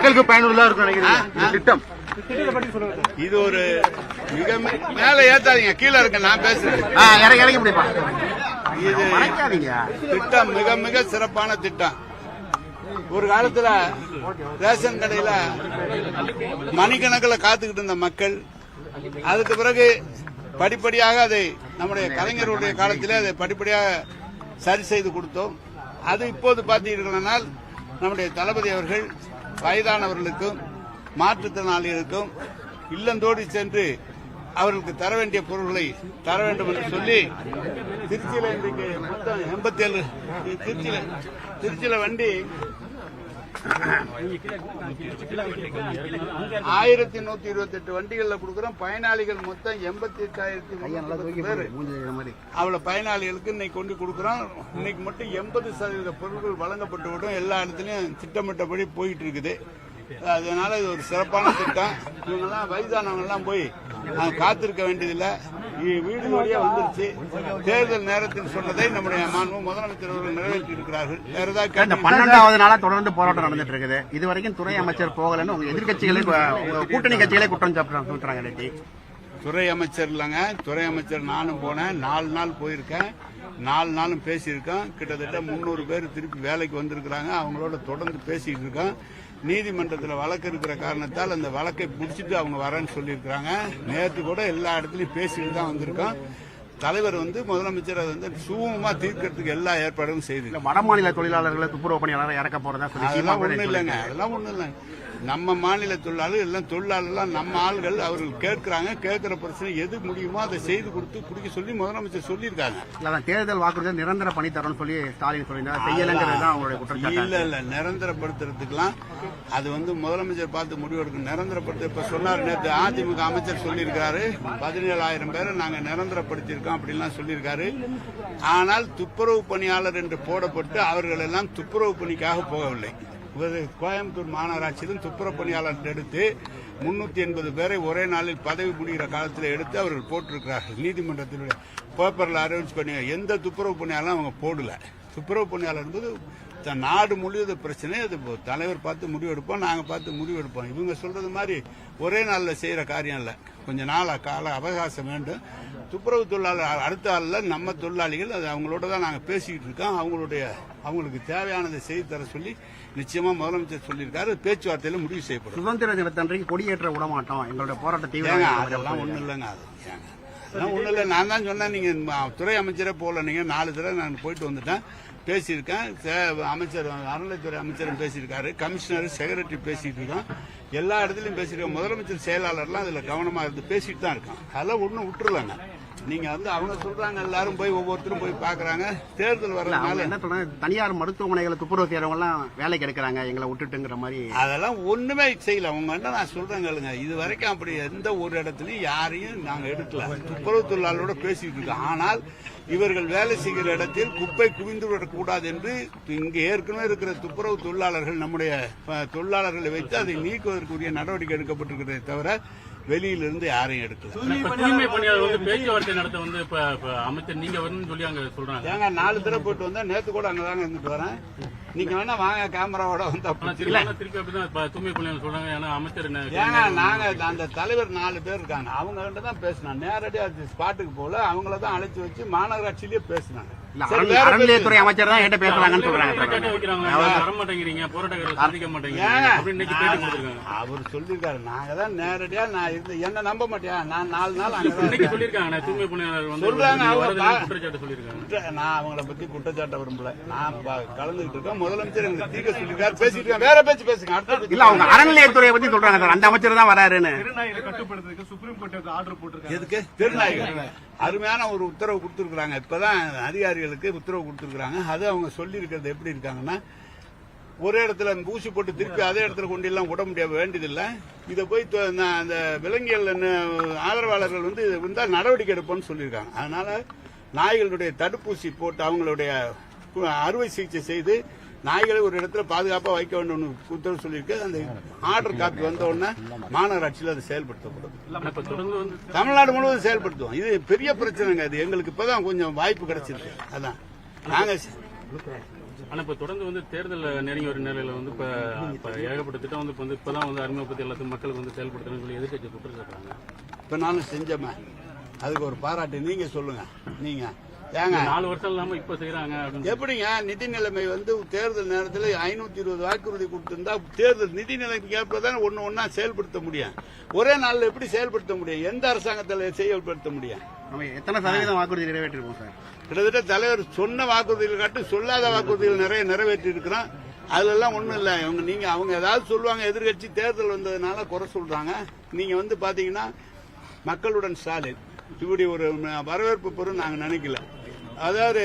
மக்களுக்கு பயனுள்ளதா இருக்கும் நினைக்கிறீங்க திட்டம்? இது ஒரு மிக மேல ஏத்தாதீங்க, கீழே இருக்க நான் பேசுறேன். இறங்கி முடியுமா? இது திட்டம் மிக மிக சிறப்பான திட்டம். ஒரு காலத்துல ரேஷன் கடையில மணிக்கணக்கில் காத்துக்கிட்டு இருந்த மக்கள், அதுக்கு பிறகு படிப்படியாக அதை நம்முடைய கலைஞருடைய காலத்திலே அதை படிப்படியாக சரி செய்து கொடுத்தோம். அது இப்போது பார்த்தீர்களானால் நம்முடைய தளபதி அவர்கள் வயதானவர்களுக்கும் மாற்றுத்திறனாளிகளுக்கும் இல்லந்தோடி சென்று அவர்களுக்கு தர வேண்டிய பொருட்களை தர வேண்டும் என்று சொல்லி திருச்சியில இன்றைக்கு மொத்தம் 87 திருச்சியில வண்டி 1128 வண்டிகள்ல கொடுக்கிறோம். பயனாளிகள் மொத்தம் 88,300 பேர். அவ்வளவு பயனாளிகளுக்கு இன்னைக்கு கொண்டு கொடுக்கிறோம். இன்னைக்கு மட்டும் 80% பொருட்கள் வழங்கப்பட்டுவிடும். எல்லா இடத்துலயும் திட்டமிட்டபடி போயிட்டு இருக்குது. அதனால இது ஒரு சிறப்பான திட்டம். இவங்கெல்லாம் வயதானவங்க எல்லாம் போய் காத்திருக்க வேண்டியதில்லை, வீடு வழியா வந்துருச்சு. தேர்தல் நேரத்தில் சொன்னதை நம்முடைய மாண்பு முதலமைச்சர் அவர்கள் நிறைவேற்றி இருக்கிறார்கள். வேற ஏதாவது 12வது நாளா தொடர்ந்து போராட்டம் நடந்துட்டு இருக்குது. இதுவரைக்கும் துறை அமைச்சர் போகலன்னு உங்க எதிர்கட்சிகளே கூட்டணி கட்சிகளே குற்றம் சாப்பிட்டாங்க. துறை அமைச்சர் இல்லைங்க, துறை அமைச்சர் நானும் போனேன், 4 நாள் போயிருக்கேன், 4 நாளும் பேசியிருக்கோம். கிட்டத்தட்ட 300 பேர் திருப்பி வேலைக்கு வந்திருக்கிறாங்க. அவங்களோட தொடர்ந்து பேசிட்டு இருக்கோம். நீதிமன்றத்தில் வழக்கு இருக்கிற காரணத்தால் அந்த வழக்கை பிடிச்சிட்டு அவங்க வரேன்னு சொல்லியிருக்கிறாங்க. நேற்று கூட எல்லா இடத்துலையும் பேசிட்டு தான் வந்திருக்கோம். தலைவர் முதலமைச்சர் அதை சுமூகமா தீர்க்கறதுக்கு எல்லா ஏற்பாடும் செய்து வட மாநில தொழிலாளர்களை துப்புரவு பணியாளர் இறக்க போறதா அதெல்லாம் ஒண்ணும் இல்லைங்க, அதெல்லாம் ஒண்ணும் இல்லைங்க. நம்ம மாநில தொழிலாளர் எல்லாம் தொழிலாளர்லாம் நம்ம ஆள்கள். அவர்கள் கேட்கிறாங்க, கேட்கிற பிரச்சனை எது முடியுமோ அதை செய்து கொடுத்து குடிக்க சொல்லி முதலமைச்சர் சொல்லியிருக்காங்க. தேர்தல் வாக்குறுதி நிரந்தர பணி தரணும்னு சொல்லி ஸ்டாலின் சொல்லியிருந்தாங்க. இல்ல நிரந்தரப்படுத்துறதுக்கெல்லாம் அது முதலமைச்சர் பார்த்து முடிவெடுக்கும். நிரந்தரப்படுத்த இப்ப சொன்னார், நேற்று அதிமுக அமைச்சர் சொல்லியிருக்காரு 17,000 பேரை நாங்க நிரந்தரப்படுத்தியிருக்கோம் அப்படின்லாம் சொல்லியிருக்காரு. ஆனால் துப்புரவு பணியாளர் என்று போடப்பட்டு அவர்கள் எல்லாம் துப்புரவு பணிக்காக போகவில்லை. கோயம்புத்தூர் மாநகராட்சியிலும் துப்புரவு பணியாளர் எடுத்து 380 பேரை ஒரே நாளில் பதவி முடிகிற காலத்தில் எடுத்து அவர்கள் போட்டிருக்கிறார்கள். நீதிமன்றத்தில் பேப்பர்ல அரேஞ்ச் பண்ணி எந்த துப்புரவு பணியாளரும் அவங்க போடல. துப்புரவு பணியாளர் என்பது நாடு முழுவதும் பிரச்சனை. அது தலைவர் பார்த்து முடிவெடுப்போம், நாங்க பார்த்து முடிவெடுப்போம். இவங்க சொல்றது மாதிரி ஒரே நாளில் செய்யற காரியம் இல்ல, கொஞ்ச நாள் கால அவகாசம் வேண்டும். துப்புரவு தொழிலாளர் அடுத்த ஆளில் நம்ம தொழிலாளிகள் அது அவங்களோட தான் நாங்கள் பேசிக்கிட்டு இருக்கோம். அவங்களுக்கு தேவையானதை செய்து தர சொல்லி நிச்சயமா முதலமைச்சர் சொல்லியிருக்காரு. பேச்சுவார்த்தையில முடிவு செய்யப்படும். சுதந்திர தினத்தன்றைக்கு கொடியேற்ற விட மாட்டோம், எங்களோட போராட்டத்தை. அதெல்லாம் ஒண்ணும் இல்லைங்க, அதெல்லாம் ஒண்ணும் இல்லை. நான் தான் சொன்னேன், நீங்க துறை அமைச்சரே போல, நீங்க 4 தடவை நான் போயிட்டு வந்துட்டேன், பேசியிருக்கேன். அமைச்சர் அறநிலைத்துறை அமைச்சரும் பேசியிருக்காரு, கமிஷனர் செக்ரட்டரி பேசிட்டு இருக்கோம், எல்லா இடத்துலயும் பேசியிருக்கோம். முதலமைச்சர் செயலாளர்லாம் அதுல கவனமா இருந்து பேசிட்டு தான் இருக்கான். அதெல்லாம் ஒன்னும் விட்டுருலாங்க. நீங்க அவங்க சொல்றாங்க, எல்லாரும் போய் ஒவ்வொருத்தரும் போய் பாக்குறாங்க. தேர்தல் வரதுனால என்ன சொல்றாங்க, தனியார் மருத்துவமனைகளை துப்புரவு செய்யறவங்க எல்லாம் வேலைக்கு எடுக்கிறாங்க, எங்களை விட்டுட்டுங்கிற மாதிரி. அதெல்லாம் ஒண்ணுமே செய்யல. அவங்க நான் சொல்றேங்க, இது வரைக்கும் அப்படி எந்த ஒரு இடத்துலயும் யாரையும் நாங்க எடுக்கல. துப்புரவு தொழிலாளரோட பேசிட்டு இருக்கோம். ஆனால் இவர்கள் வேலை செய்கிற இடத்தில் குப்பை குவிந்து விடக்கூடாது என்று இங்கு ஏற்கனவே இருக்கிற துப்புரவு தொழிலாளர்கள் நம்முடைய தொழிலாளர்களை வைத்து அதை நீக்குவதற்குரிய நடவடிக்கை எடுக்கப்பட்டிருக்கிறதே தவிர வெளியிலிருந்து யாரையும் எடுக்கல. தூய்மை பணியாளர் பேச்சுவார்த்தை நடத்த அமைச்சர் நீங்க வரணும்னு சொல்லி அங்க சொல்றாங்க. ஏங்க 4 தடவை போயிட்டு வந்தா, நேத்து கூட அங்கதாங்க இருந்துட்டு வரேன். நீங்க வேணா வாங்க, கேமராவோட வந்து திருப்பி அப்படிதான் தூய்மை பணியாளர் சொல்றாங்க. ஏன்னா அமைச்சர் ஏங்க நாங்க அந்த தலைவர் 4 பேர் இருக்காங்க, அவங்க கிட்ட தான் பேசினாங்க. நேரடியா ஸ்பாட்டுக்கு போல அவங்களதான் அழைச்சி வச்சு மாநகராட்சியிலேயே பேசினாங்க. அறநிலையத்துறை அமைச்சர் தான் என்கிட்ட பேசுறாங்கன்னு சொல்றாங்க. அவர் சொல்லிருக்காரு, நாங்க தான் நேரடியா என்ன நம்ப மாட்டியா, நான் 4 நாள் அங்க சொல்லிருக்காங்க. தூய்மை பணியாளர் சொல்றாங்க. நான் அவங்கள பத்தி குற்றச்சாட்ட விரும்பல. நான் கலந்துகிட்டு இருக்கேன். முதலமைச்சர் எங்களுக்கு தீர்க்க சொல்லிருக்காரு, பேசிட்டு இருக்காங்க. வேற பேச்சு பேசுங்க. இல்ல, அவங்க அறநிலையத்துறையை பத்தி சொல்றாங்க சார், அந்த அமைச்சர் தான் வராருன்னு. கட்டுப்படுத்துறதுக்கு சுப்ரீம் கோர்ட் ஆர்டர் போட்டிருக்காங்க. எதுக்கு? திருநாய்கள் அருமையான ஒரு உத்தரவு கொடுத்திருக்காங்க. இப்பதான் அதிகாரிகளுக்கு உத்தரவு கொடுத்திருக்காங்க. அது அவங்க சொல்லி இருக்கிறது எப்படி இருக்காங்கன்னா, ஒரே இடத்துல ஊசி போட்டு திருப்பி அதே இடத்துல கொண்டு எல்லாம் விட முடிய வேண்டியதில்லை. இதை போய் அந்த விலங்கியல் ஆதரவாளர்கள் வந்தா நடவடிக்கை எடுப்போம்னு சொல்லியிருக்காங்க. அதனால நாய்களுடைய தடுப்பூசி போட்டு அவங்களுடைய அறுவை சிகிச்சை செய்து நாய்களை ஒரு இடத்துல பாதுகாப்பா வைக்க வேண்டும் உத்தரவு சொல்லியிருக்கு. அந்த ஆர்டர் காப்பி வந்த உடனே மாநகராட்சியில் அதை செயல்படுத்தப்படும். தமிழ்நாடு முழுவதும் செயல்படுத்துவோம். இது பெரிய பிரச்சனைங்க. அது எங்களுக்கு இப்பதான் கொஞ்சம் வாய்ப்பு கிடைச்சிருக்கு. அதான் நாங்க ஆனா இப்ப தொடர்ந்து வந்து தேர்தல் நெருங்கி ஒரு நிலையில வந்து இப்ப ஏகப்பட்ட திட்டம் வந்து இப்பதான் வந்து அறிமுகப்படுத்தி எல்லாத்தையும் மக்களுக்கு வந்து செயல்படுத்தணும்னு சொல்லி எதிர்கட்சி குற்றம் சாட்டுறாங்க. இப்ப நானும் செஞ்சோமே, அதுக்கு ஒரு பாராட்டு நீங்க சொல்லுங்க. நீங்க ஏங்க 4 வருஷம் இல்லாம இப்ப செய்யறாங்க அப்படின்னு எப்படிங்க நிதி நிலைமை வந்து தேர்தல் நேரத்தில் 520 வாக்குறுதி கொடுத்திருந்தா தேர்தல் நிதி நிலைமைக்கு ஏற்பதான் ஒன்னா செயல்படுத்த முடியும். ஒரே நாள்ல எப்படி செயல்படுத்த முடியும்? எந்த அரசாங்கத்தில் செயல்படுத்த முடியும்? நம்ம எத்தனை சதவீதம் வாக்குறுதி நிறைவேற்றிருக்கோம் சார்? கிட்டத்தட்ட தலைவர் சொன்ன வாக்குறுதிகள் காட்டு சொல்லாத வாக்குறுதிகள் நிறைய நிறைவேற்றி இருக்கிறோம். அதெல்லாம் ஒண்ணும் இல்ல. அவங்க ஏதாவது சொல்லுவாங்க, எதிர்கட்சி தேர்தல் வந்ததுனால குறை சொல்றாங்க. நீங்க வந்து பாத்தீங்கன்னா மக்களுடன் ஸ்டாலின் இப்படி ஒரு வரவேற்பு பெறும் நாங்க நினைக்கல. அதாவது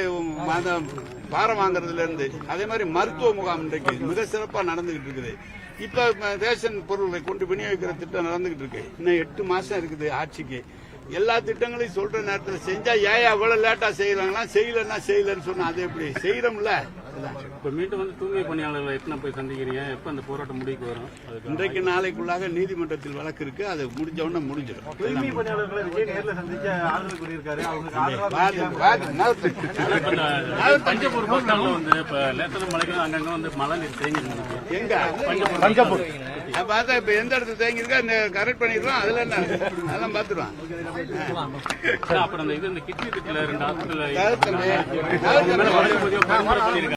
பாரம் வாங்குறதுல இருந்து அதே மாதிரி மருத்துவ முகாம் இன்றைக்கு மிக சிறப்பா நடந்துகிட்டு இருக்குது. இப்ப ரேஷன் பொருட்களை கொண்டு விநியோகிக்கிற திட்டம் நடந்துகிட்டு இருக்கு. இன்னும் 8 மாசம் இருக்குது ஆட்சிக்கு. எல்லா திட்டங்களையும் சொல்ற நேரத்தில் செஞ்சா ஏன் அவ்வளவு லேட்டா செய்யறாங்களா? செய்யலன்னு சொன்னா அது எப்படி செய்யறோம்ல? இப்ப மீண்டும் வந்து தூய்மை பணியாளர்களை எத்தனை போய் சந்திக்கிறீங்க? எப்ப அந்த போராட்டம் முடிவுக்கு வரும்? இன்றைக்கு நாளைக்குள்ளாக நீதிமன்றத்தில் வழக்கு இருக்கு. அது முடிஞ்ச உடனே முடிஞ்சிடும். தூய்மை பணியாளர்களை விஜய் நேரில் சந்திச்சு ஆறுதல் கூறியிருக்காரு. பஞ்சப்பூர் பஸ் ஸ்டாண்ட்ல வந்து இப்ப லேட்டர் மழைக்கு அங்கங்க வந்து மழை நீர் தேங்கி இருந்துச்சு. எங்க பஞ்சப்பூர் பார்த்தா இப்ப எந்த இடத்துல தேங்கி இருக்கா கரெக்ட் பண்ணிடுறோம். அதுல என்ன அதெல்லாம் பாத்துருவான். அப்புறம் இந்த கிட்னி திட்டல 2 ஹாஸ்பிட்டல்